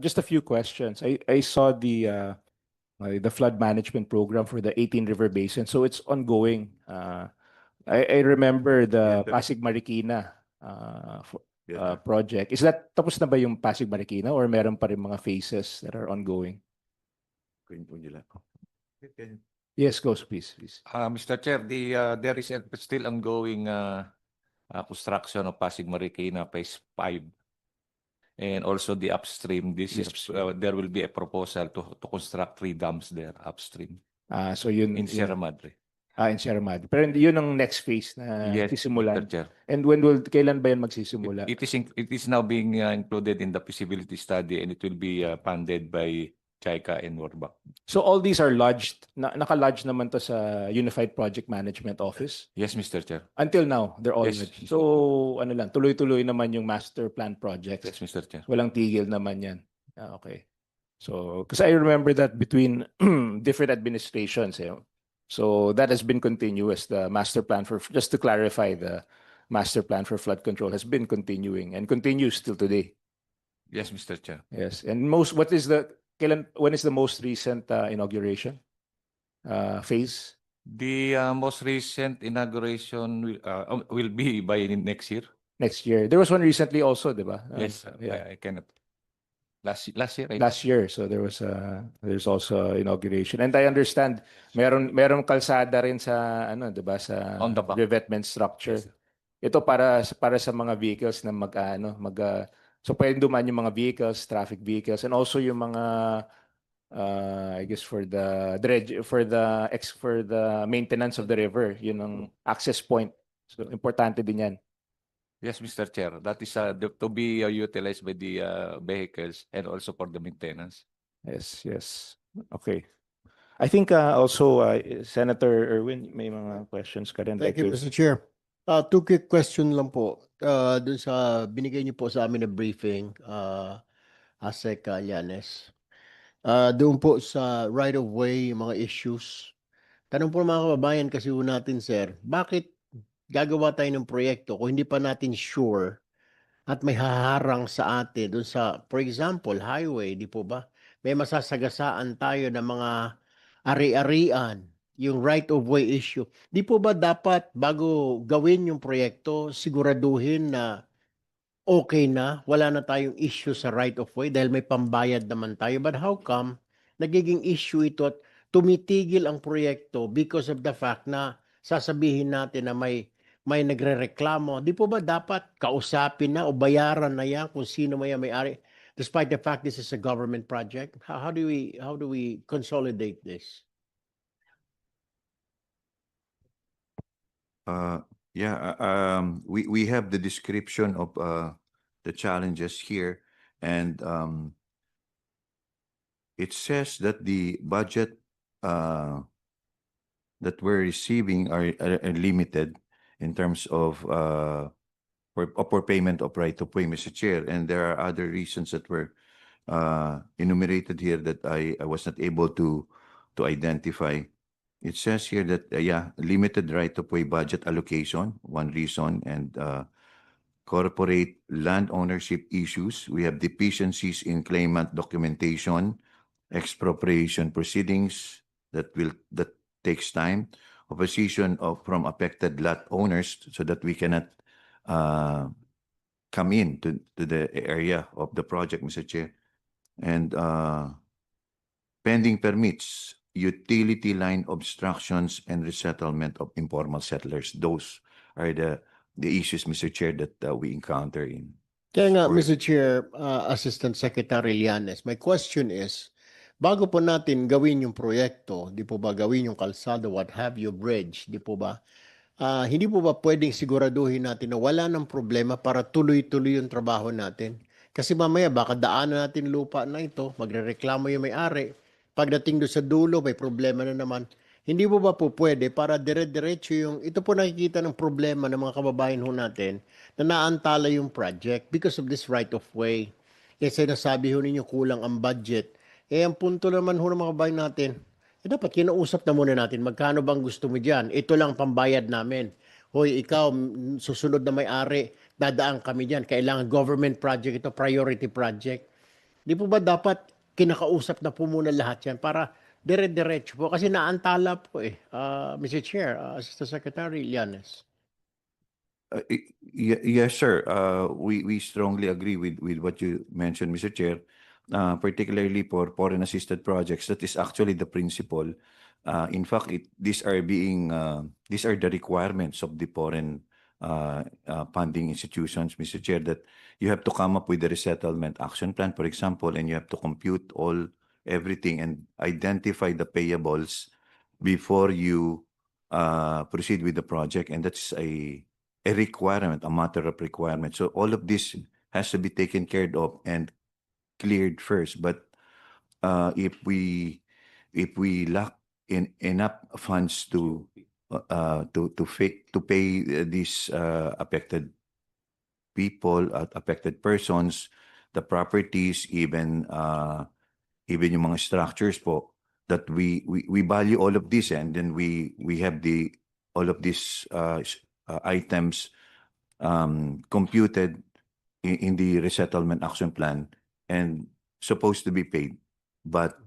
Just a few questions. I saw the flood management program for the 18 River Basin, so it's ongoing. I remember the Pasig Marikina project. Is that tapos na ba yung Pasig Marikina or meron pa rin mga phases that are ongoing? Yes, go please. Mr. Chair, there is still ongoing construction of Pasig Marikina Phase 5. And also the upstream, there will be a proposal to construct 3 dams there upstream. So yun in Sierra Madre. In Sierra Madre. Pero yun ang next phase na sisimulan. Mr. Chair. And kailan ba yan magsisimula? It is now being included in the feasibility study, and it will be funded by JICA and World Bank. So all these are lodged, naka-lodge naman to sa Unified Project Management Office? Yes, Mr. Chair. Until now, they're all Yes. lodged. So ano lang, tuloy-tuloy naman yung master plan projects. Yes, Mr. Chair. Walang tigil naman yan. Okay. So, because I remember that between different administrations, so that has been continuous. The master plan just to clarify, the master plan for flood control has been continuing and continues till today. Yes, Mr. Chair. Yes. And when is the most recent inauguration phase? The most recent inauguration will be by next year. Next year. There was one recently also, di ba? Yes, I cannot. Last year, right? Last year, so there's also inauguration, and I understand meron kalsada rin sa di ba, sa on the back revetment structure. Yes, ito para sa mga vehicles na so pwedeng dumaan yung mga vehicles, traffic vehicles, and also yung mga I guess for the maintenance of the river, yun ang access point. So importante din yan. Yes, Mr. Chair. That is to be utilized by the vehicles and also for the maintenance. Yes. Okay. I think also Senator Erwin, may mga questions ka rin. Thank you, Mr. Chair. 2 quick question lang po. Dun sa binigay niyo po sa amin na briefing, ASEC Llanes. Doon po sa right-of-way, mga issues. Tanong po mga kababayan kasi natin, sir, bakit gagawa tayo ng proyekto kung hindi pa natin sure at may haharang sa atin doon sa, for example, highway, di po ba? May masasagasaan tayo ng mga ari-arian, yung right-of-way issue. Di po ba dapat bago gawin yung proyekto, siguraduhin na okay na, wala na tayong issue sa right-of-way dahil may pambayad naman tayo. But how come nagiging issue ito at tumitigil ang proyekto because of the fact na sasabihin natin na may nagrereklamo? Di po ba dapat kausapin na o bayaran na yan kung sino may-ari? Despite the fact this is a government project, how do we consolidate this? We have the description of the challenges here, and it says that the budget that we're receiving are limited in terms of for payment of right-of-way, Mr. Chair, and there are other reasons that were enumerated here that I was not able to identify. It says here that limited right-of-way budget allocation, one reason, and corporate land ownership issues. We have deficiencies in claimant documentation, expropriation proceedings that takes time, opposition from affected lot owners so that we cannot come in to the area of the project, Mr. Chair, and pending permits, utility line obstructions, and resettlement of informal settlers. Those are the issues, Mr. Chair, that we encounter in. Kaya nga, Mr. Chair, Assistant Secretary Llanes, my question is, bago po natin gawin yung proyekto, di po ba gawin yung kalsada, what have you, bridge, di po ba, hindi po ba pwedeng siguraduhin natin na wala ng problema para tuloy-tuloy yung trabaho natin? Kasi mamaya baka daanan natin lupa na ito, magrereklamo yung may-ari. Pagdating doon sa dulo, may problema na naman. Hindi po ba po pwede para dire-diretso yung, ito po nakikita ng problema ng mga kababayan ho natin na naantala yung project because of this right-of-way. Kasi nasabi ho ninyo kulang ang budget. Ang punto naman ho ng mga kababayan natin, dapat kinausap na muna natin, magkano bang gusto mo dyan? Ito lang pambayad namin. Hoy, ikaw, susunod na may-ari, dadaan kami dyan. Kailangan government project ito, priority project. Di po ba dapat kinakausap na po muna lahat yan para dire-diretso po? Kasi naantala po Mr. Chair, Assistant Secretary Llanes. Yes, sir. We strongly agree with what you mentioned, Mr. Chair. Particularly for foreign assisted projects, that is actually the principle. In fact, these are the requirements of the foreign funding institutions, Mr. Chair, that you have to come up with a resettlement action plan, for example, and you have to compute everything and identify the payables before you proceed with the project, and that's a requirement, a matter of requirement. So all of this has to be taken care of and cleared first. But if we lack in enough funds to pay these affected people, affected persons, the properties, even yung mga structures po, that we value all of this, and then we have all of these items computed in the resettlement action plan and supposed to be paid. But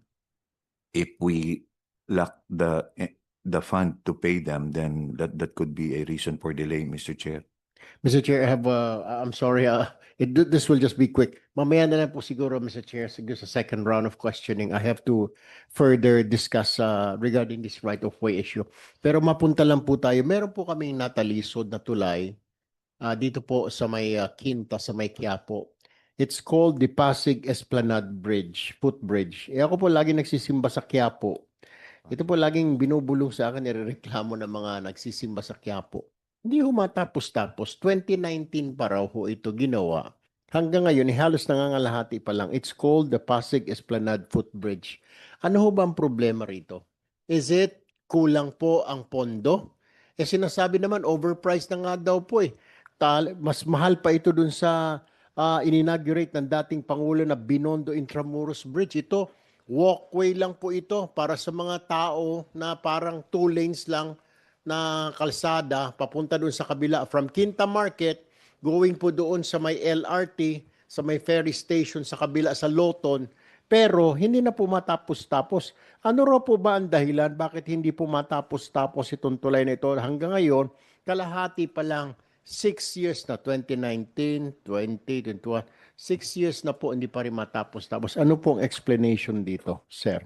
if we lack the fund to pay them, then that could be a reason for delay, Mr. Chair. Mr. Chair, I'm sorry, this will just be quick. Mamaya na lang po siguro, Mr. Chair, siguro sa second round of questioning, I have to further discuss regarding this right-of-way issue. Pero mapunta lang po tayo. Meron po kaming natalisod na tulay dito po sa may Quinta, sa may Quiapo. It's called the Pasig Esplanade Bridge, footbridge. Ako po lagi nagsisimba sa Quiapo. Ito po laging binubulong sa akin, nirereklamo ng mga nagsisimba sa Quiapo. Hindi ho matapos-tapos. 2019 pa raw ho ito ginawa. Hanggang ngayon, halos nangangalahati pa lang. It's called the Pasig Esplanade Footbridge. Ano ho ba ang problema rito? Is it kulang po ang pondo? Sinasabi naman, overpriced na nga daw po Mas mahal pa ito dun sa in-inaugurate ng dating Pangulo na Binondo Intramuros Bridge. Ito, walkway lang po ito para sa mga tao na parang 2 lanes lang na kalsada papunta doon sa kabila from Quinta Market going po doon sa may LRT, sa may ferry station sa kabila sa Loton, pero hindi na po matapos-tapos. Ano raw po ba ang dahilan bakit hindi po matapos-tapos itong tulay na ito hanggang ngayon? Kalahati pa lang, 6 years na, 2019, 2021, 6 years na po hindi pa rin matapos-tapos. Ano pong explanation dito, sir?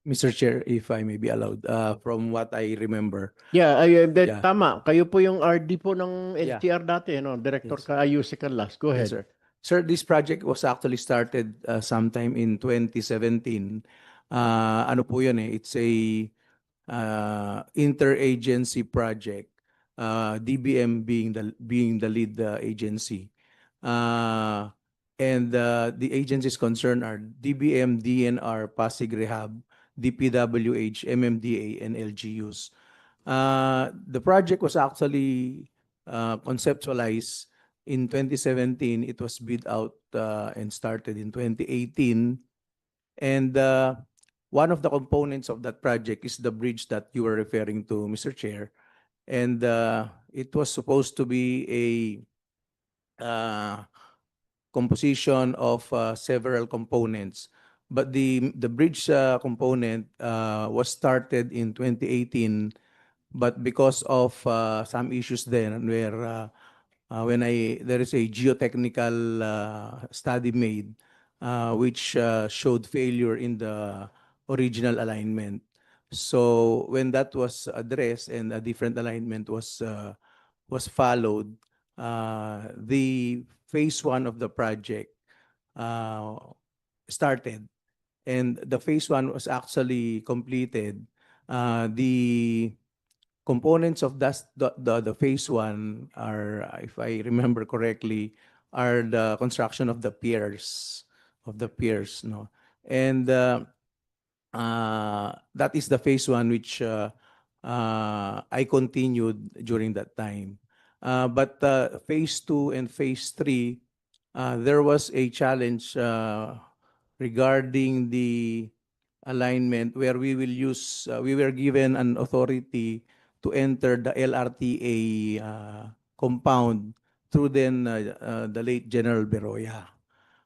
Mr. Chair, if I may be allowed, from what I remember. Yeah, Yeah. tama. Kayo po yung RD po ng Yeah. LTR dati, no? Director Yes. ka Ayusi Carlas. Go ahead. Yes, sir. Sir, this project was actually started sometime in 2017. Ano po yun eh? It's a interagency project. DBM being the lead agency. And the agencies concerned are DBM, DNR, Pasig Rehab, DPWH, MMDA, and LGUs. The project was actually conceptualized in 2017. It was bid out and started in 2018. And one of the components of that project is the bridge that you were referring to, Mr. Chair. And it was supposed to be a composition of several components. But the bridge component was started in 2018, but because of some issues then where there is a geotechnical study made which showed failure in the original alignment. So when that was addressed and a different alignment was followed, the phase 1 of the project started. And the phase 1 was actually completed. The components of the phase 1 are, if I remember correctly, are the construction of the piers, no? And that is the phase 1 which I continued during that time. But phase 2 and phase 3, there was a challenge regarding the alignment where we were given an authority to enter the LRTA compound through then the late General Beroya.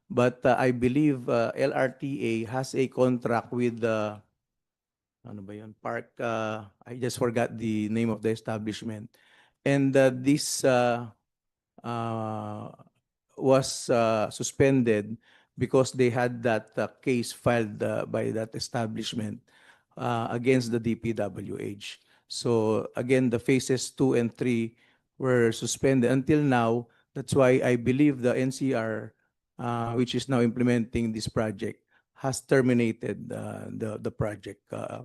But I believe LRTA has a contract with the ano ba yun? Park, I just forgot the name of the establishment. And this was suspended because they had that case filed by that establishment against the DPWH. So again, the phases 2 and 3 were suspended until now. That's why I believe the NCR, which is now implementing this project, has terminated the project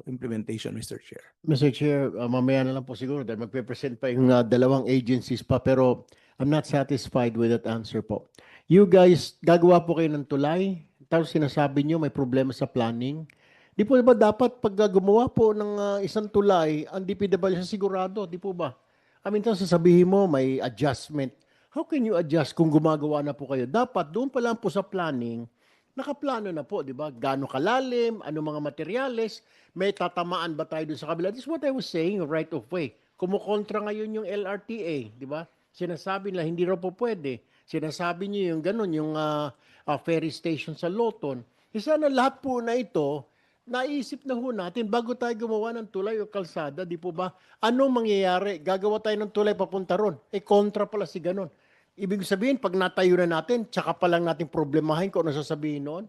implementation, Mr. Chair. Mr. Chair, mamaya na lang po siguro dahil magpe-present pa yung dalawang agencies pa pero I'm not satisfied with that answer po. You guys, gagawa po kayo ng tulay, tapos sinasabi nyo may problema sa planning. Di po ba dapat pag gumawa po ng isang tulay, ang DPWH sigurado, di po ba? I mean, tapos sasabihin mo may adjustment. How can you adjust kung gumagawa na po kayo? Dapat doon pa lang po sa planning, nakaplano na po, di ba? Gaano kalalim, ano mga materyales, may tatamaan ba tayo doon sa kabila? This is what I was saying, right of way. Kumukontra ngayon yung LRTA, di ba? Sinasabi nila, hindi raw po pwede. Sinasabi niyo yung ganun, yung ferry station sa Loton. Sana lahat po na ito, naisip na ho natin bago tayo gumawa ng tulay o kalsada, di po ba? Ano mangyayari? Gagawa tayo ng tulay papunta ron. Kontra pala si ganun. Ibig sabihin, pag natayo na natin, tsaka pa lang natin problemahin kung ano sasabihin noon.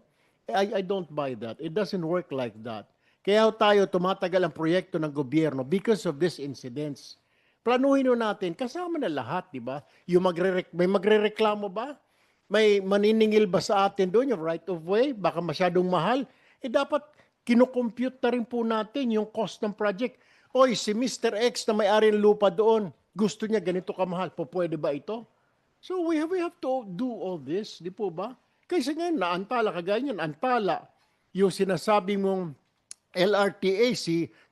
I don't buy that. It doesn't work like that. Kaya tayo tumatagal ang proyekto ng gobyerno because of these incidents. Planuhin natin, kasama na lahat, di ba? Yung may magrereklamo ba? May maniningil ba sa atin doon, yung right of way? Baka masyadong mahal. Dapat kinocompute na rin po natin yung cost ng project. Oy, si Mr. X na may-ari ng lupa doon, gusto niya ganito kamahal. Pwede ba ito? So we have to do all this, di po ba? Kasi ngayon, naantala, kagaya niyan, antala. Yung sinasabi mong LRTA,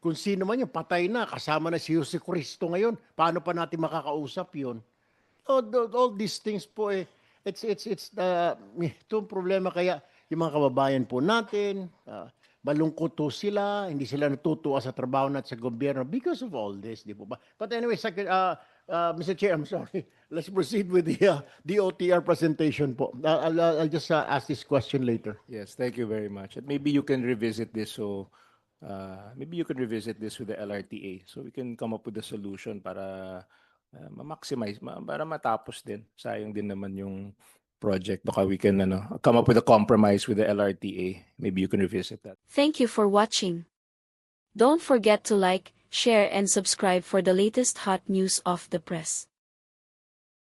kung sino man yung patay na, kasama na si Jose Cristo ngayon, paano pa natin makakausap yun? All these things po itong problema kaya yung mga kababayan po natin, malungkot to sila, hindi sila natutuwa sa trabaho natin sa gobyerno because of all this, di po ba? But anyway, Mr. Chair, I'm sorry. Let's proceed with the DOTR presentation po. I'll just ask this question later. Yes, thank you very much. And maybe you can revisit this. So maybe you can revisit this with the LRTA. So we can come up with a solution para ma-maximize, para matapos din. Sayang din naman yung project. Baka we can come up with a compromise with the LRTA. Maybe you can revisit that. Thank you for watching. Don't forget to like, share and subscribe for the latest hot news of the press.